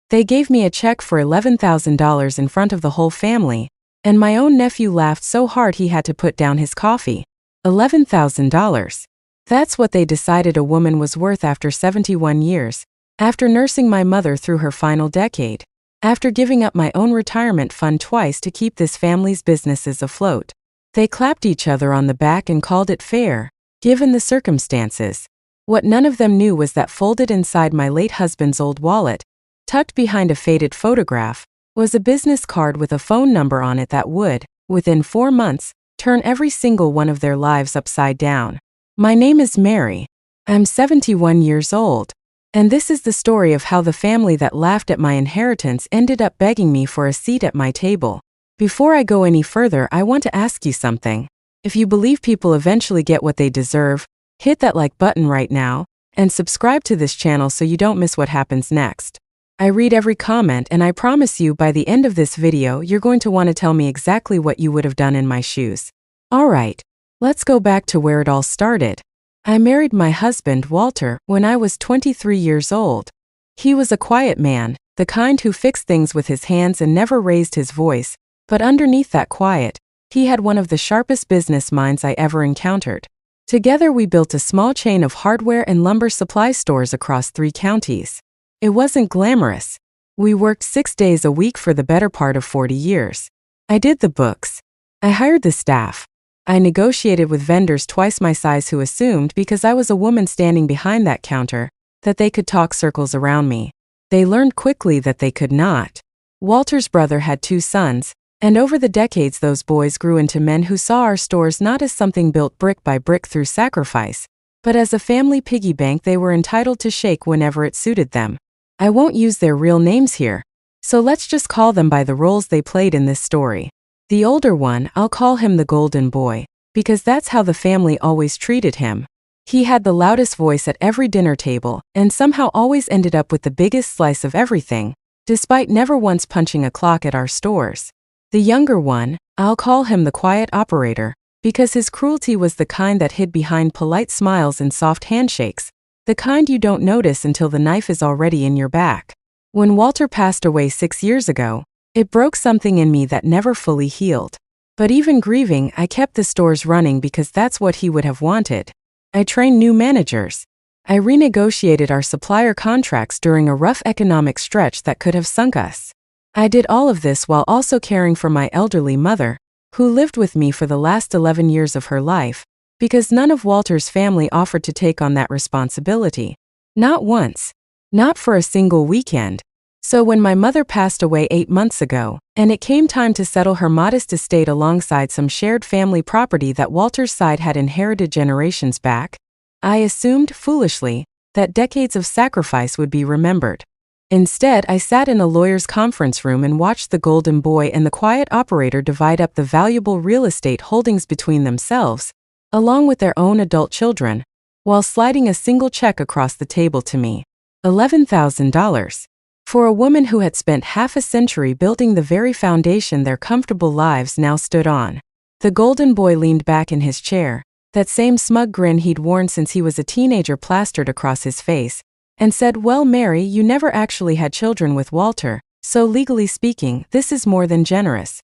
They gave me a check for $11,000 in front of the whole family, and my own nephew laughed so hard he had to put down his coffee. $11,000. That's what they decided a woman was worth after 71 years, after nursing my mother through her final decade, after giving up my own retirement fund twice to keep this family's businesses afloat. They clapped each other on the back and called it fair, given the circumstances. What none of them knew was that folded inside my late husband's old wallet, tucked behind a faded photograph, was a business card with a phone number on it that would, within 4 months, turn every single one of their lives upside down. My name is Mary. I'm 71 years old. And this is the story of how the family that laughed at my inheritance ended up begging me for a seat at my table. Before I go any further, I want to ask you something. If you believe people eventually get what they deserve, hit that like button right now, and subscribe to this channel so you don't miss what happens next. I read every comment, and I promise you by the end of this video you're going to want to tell me exactly what you would have done in my shoes. Alright, let's go back to where it all started. I married my husband, Walter, when I was 23 years old. He was a quiet man, the kind who fixed things with his hands and never raised his voice, but underneath that quiet, he had one of the sharpest business minds I ever encountered. Together we built a small chain of hardware and lumber supply stores across 3 counties. It wasn't glamorous. We worked 6 days a week for the better part of 40 years. I did the books. I hired the staff. I negotiated with vendors twice my size who assumed, because I was a woman standing behind that counter, that they could talk circles around me. They learned quickly that they could not. Walter's brother had 2 sons, and over the decades those boys grew into men who saw our stores not as something built brick by brick through sacrifice, but as a family piggy bank they were entitled to shake whenever it suited them. I won't use their real names here, so let's just call them by the roles they played in this story. The older one, I'll call him the golden boy, because that's how the family always treated him. He had the loudest voice at every dinner table, and somehow always ended up with the biggest slice of everything, despite never once punching a clock at our stores. The younger one, I'll call him the quiet operator, because his cruelty was the kind that hid behind polite smiles and soft handshakes, the kind you don't notice until the knife is already in your back. When Walter passed away 6 years ago, it broke something in me that never fully healed. But even grieving, I kept the stores running because that's what he would have wanted. I trained new managers. I renegotiated our supplier contracts during a rough economic stretch that could have sunk us. I did all of this while also caring for my elderly mother, who lived with me for the last 11 years of her life, because none of Walter's family offered to take on that responsibility. Not once. Not for a single weekend. So when my mother passed away 8 months ago, and it came time to settle her modest estate alongside some shared family property that Walter's side had inherited generations back, I assumed, foolishly, that decades of sacrifice would be remembered. Instead, I sat in a lawyer's conference room and watched the golden boy and the quiet operator divide up the valuable real estate holdings between themselves, along with their own adult children, while sliding a single check across the table to me. $11,000. For a woman who had spent half a century building the very foundation their comfortable lives now stood on. The golden boy leaned back in his chair, that same smug grin he'd worn since he was a teenager plastered across his face, and said, "Well, Mary, you never actually had children with Walter, so legally speaking, this is more than generous."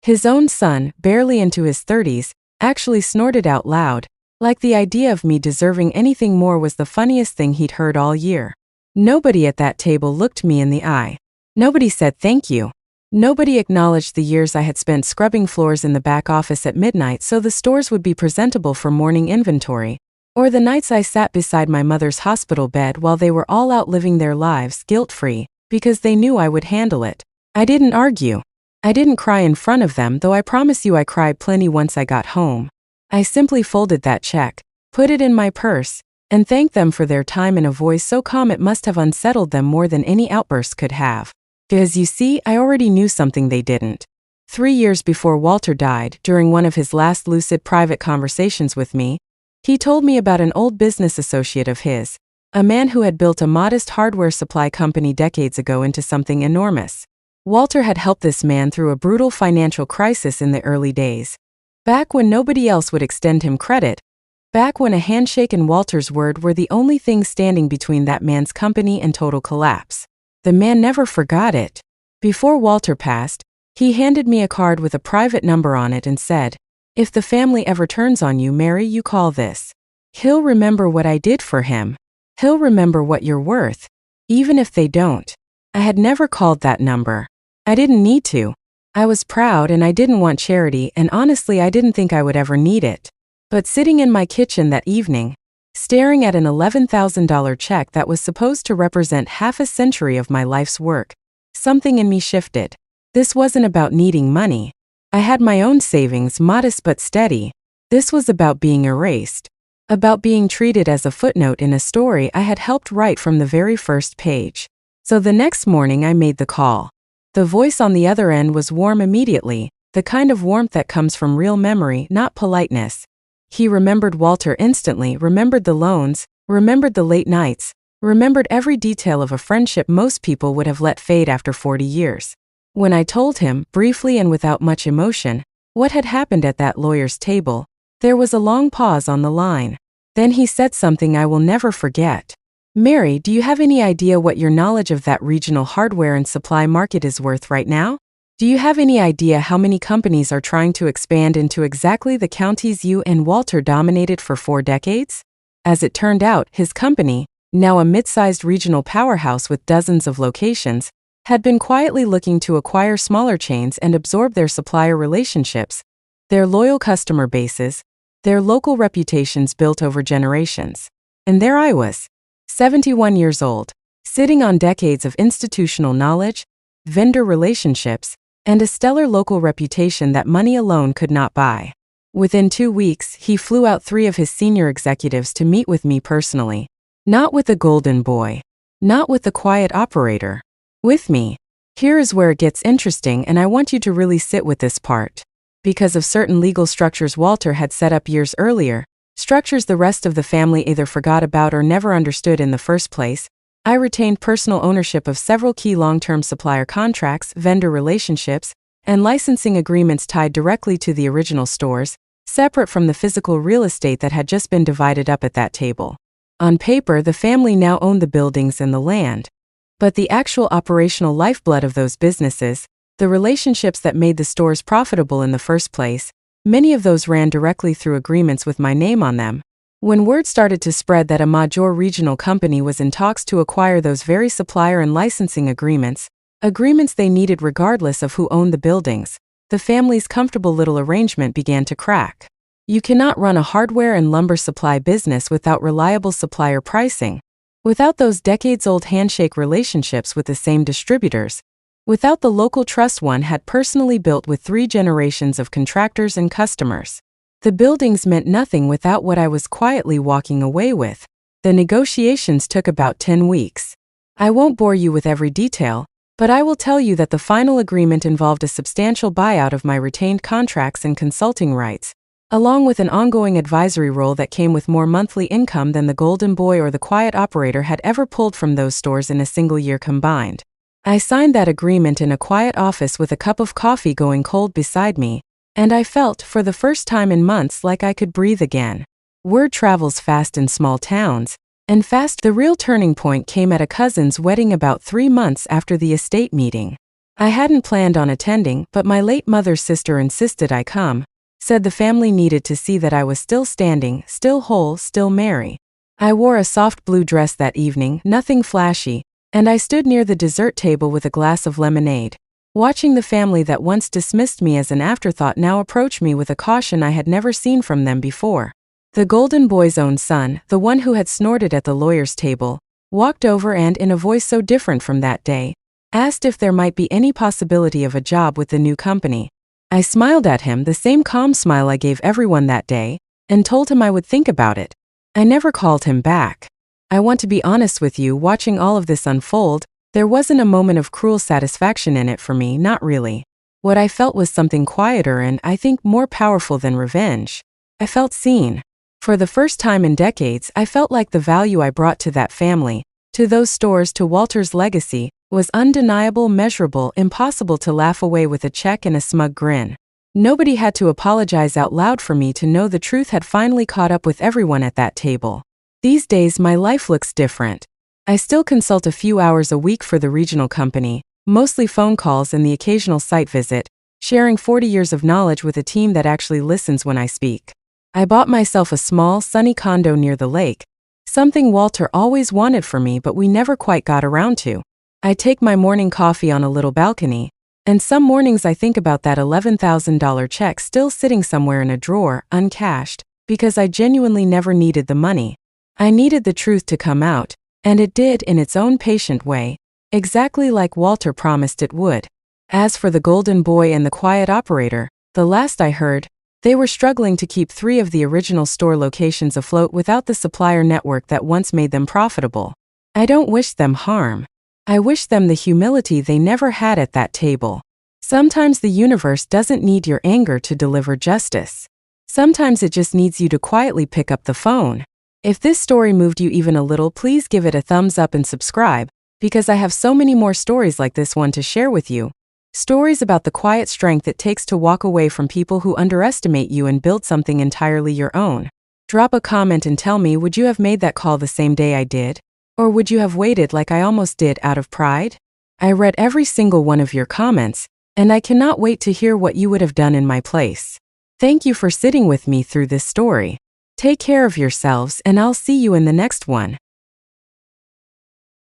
His own son, barely into his 30s, actually snorted out loud, like the idea of me deserving anything more was the funniest thing he'd heard all year. Nobody at that table looked me in the eye. Nobody said thank you. Nobody acknowledged the years I had spent scrubbing floors in the back office at midnight so the stores would be presentable for morning inventory, or the nights I sat beside my mother's hospital bed while they were all out living their lives guilt-free, because they knew I would handle it. I didn't argue. I didn't cry in front of them, though I promise you I cried plenty once I got home. I simply folded that check, put it in my purse, and thanked them for their time in a voice so calm it must have unsettled them more than any outburst could have. Because you see, I already knew something they didn't. 3 years before Walter died, during one of his last lucid private conversations with me, he told me about an old business associate of his, a man who had built a modest hardware supply company decades ago into something enormous. Walter had helped this man through a brutal financial crisis in the early days, back when nobody else would extend him credit, back when a handshake and Walter's word were the only thing standing between that man's company and total collapse. The man never forgot it. Before Walter passed, he handed me a card with a private number on it and said, "If the family ever turns on you, Mary, you call this. He'll remember what I did for him. He'll remember what you're worth. Even if they don't." I had never called that number. I didn't need to. I was proud and I didn't want charity, and honestly I didn't think I would ever need it. But sitting in my kitchen that evening, staring at an $11,000 check that was supposed to represent half a century of my life's work, something in me shifted. This wasn't about needing money. I had my own savings, modest but steady. This was about being erased. About being treated as a footnote in a story I had helped write from the very first page. So the next morning I made the call. The voice on the other end was warm immediately, the kind of warmth that comes from real memory, not politeness. He remembered Walter instantly, remembered the loans, remembered the late nights, remembered every detail of a friendship most people would have let fade after 40 years. When I told him, briefly and without much emotion, what had happened at that lawyer's table, there was a long pause on the line. Then he said something I will never forget. "Mary, do you have any idea what your knowledge of that regional hardware and supply market is worth right now? Do you have any idea how many companies are trying to expand into exactly the counties you and Walter dominated for 4 decades? As it turned out, his company, now a mid-sized regional powerhouse with dozens of locations, had been quietly looking to acquire smaller chains and absorb their supplier relationships, their loyal customer bases, their local reputations built over generations. And there I was, 71 years old, sitting on decades of institutional knowledge, vendor relationships, and a stellar local reputation that money alone could not buy. Within 2 weeks, he flew out 3 of his senior executives to meet with me personally. Not with the golden boy. Not with the quiet operator. With me. Here is where it gets interesting, and I want you to really sit with this part. Because of certain legal structures Walter had set up years earlier, structures the rest of the family either forgot about or never understood in the first place, I retained personal ownership of several key long-term supplier contracts, vendor relationships, and licensing agreements tied directly to the original stores, separate from the physical real estate that had just been divided up at that table. On paper, the family now owned the buildings and the land. But the actual operational lifeblood of those businesses, the relationships that made the stores profitable in the first place, many of those ran directly through agreements with my name on them. When word started to spread that a major regional company was in talks to acquire those very supplier and licensing agreements they needed regardless of who owned the buildings, the family's comfortable little arrangement began to crack. You cannot run a hardware and lumber supply business without reliable supplier pricing, without those decades-old handshake relationships with the same distributors, without the local trust one had personally built with 3 generations of contractors and customers. The buildings meant nothing without what I was quietly walking away with. The negotiations took about 10 weeks. I won't bore you with every detail, but I will tell you that the final agreement involved a substantial buyout of my retained contracts and consulting rights, along with an ongoing advisory role that came with more monthly income than the golden boy or the quiet operator had ever pulled from those stores in a single year combined. I signed that agreement in a quiet office with a cup of coffee going cold beside me, and I felt, for the first time in months, like I could breathe again. Word travels fast in small towns, and fast. The real turning point came at a cousin's wedding about 3 months after the estate meeting. I hadn't planned on attending, but my late mother's sister insisted I come, said the family needed to see that I was still standing, still whole, still merry. I wore a soft blue dress that evening, nothing flashy, and I stood near the dessert table with a glass of lemonade, watching the family that once dismissed me as an afterthought now approach me with a caution I had never seen from them before. The golden boy's own son, the one who had snorted at the lawyer's table, walked over and, in a voice so different from that day, asked if there might be any possibility of a job with the new company. I smiled at him, the same calm smile I gave everyone that day, and told him I would think about it. I never called him back. I want to be honest with you, watching all of this unfold, there wasn't a moment of cruel satisfaction in it for me, not really. What I felt was something quieter and, I think, more powerful than revenge. I felt seen. For the first time in decades, I felt like the value I brought to that family, to those stores, to Walter's legacy, was undeniable, measurable, impossible to laugh away with a check and a smug grin. Nobody had to apologize out loud for me to know the truth had finally caught up with everyone at that table. These days my life looks different. I still consult a few hours a week for the regional company, mostly phone calls and the occasional site visit, sharing 40 years of knowledge with a team that actually listens when I speak. I bought myself a small, sunny condo near the lake, something Walter always wanted for me but we never quite got around to. I take my morning coffee on a little balcony, and some mornings I think about that $11,000 check still sitting somewhere in a drawer, uncashed, because I genuinely never needed the money. I needed the truth to come out, and it did in its own patient way, exactly like Walter promised it would. As for the golden boy and the quiet operator, the last I heard, they were struggling to keep 3 of the original store locations afloat without the supplier network that once made them profitable. I don't wish them harm. I wish them the humility they never had at that table. Sometimes the universe doesn't need your anger to deliver justice. Sometimes it just needs you to quietly pick up the phone. If this story moved you even a little, please give it a thumbs up and subscribe, because I have so many more stories like this one to share with you. Stories about the quiet strength it takes to walk away from people who underestimate you and build something entirely your own. Drop a comment and tell me, would you have made that call the same day I did? Or would you have waited like I almost did out of pride? I read every single one of your comments, and I cannot wait to hear what you would have done in my place. Thank you for sitting with me through this story. Take care of yourselves, and I'll see you in the next one.